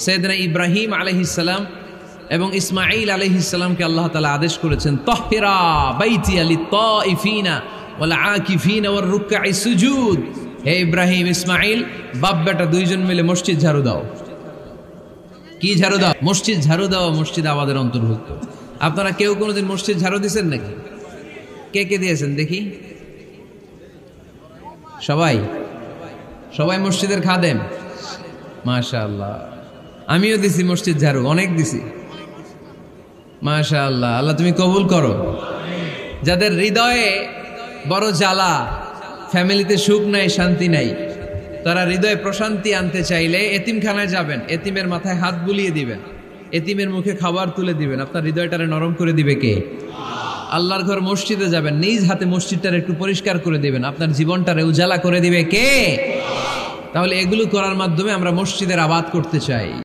সাইয়েদনা ইব্রাহিম আলাইহিস সালাম এবং ইসমাঈল আলাইহিস সালামকে আল্লাহ তাআলা আদেশ করেছেন, তাহহিরা বাইতিয়া লিত-তাইফিনা ওয়াল আকিফিনা ওয়ার রুকআই সুজুদ। হে ইব্রাহিম, ইসমাঈল, বাপ বেটা দুইজন মিলে মসজিদ ঝাড়ু দাও। কি ঝাড়ু দাও? মসজিদ ঝাড়ু দাও। মসজিদ আমাদের অন্তর্ভুক্ত। আপনারা কেউ কোনোদিন মসজিদ ঝাড়ু দিয়েছেন নাকি? কে কে দিয়েছেন দেখি? সবাই সবাই মসজিদের খাদেম? মাশাআল্লাহ। আমিও দিছি মসজিদ ঝাড়ু, অনেক দিছি। মাশাআল্লাহ, আল্লাহ তুমি কবুল করো। যাদের হৃদয়ে বড় জ্বালা, ফ্যামিলিতে সুখ নাই, শান্তি নাই, তারা হৃদয়ে প্রশান্তি আনতে চাইলে এতিমখানায় যাবেন, এতিমের মাথায় হাত বুলিয়ে দিবেন, এতিমের মুখে খাবার তুলে দিবেন। আপনার হৃদয়টারে নরম করে দিবে কে? আল্লাহর ঘর মসজিদে যাবেন, নিজ হাতে মসজিদটারে একটু পরিষ্কার করে দিবেন, আপনার জীবনটারে উজালা করে দিবে কে? তাহলে এগুলো করার মাধ্যমে আমরা মসজিদের আবাদ করতে চাই।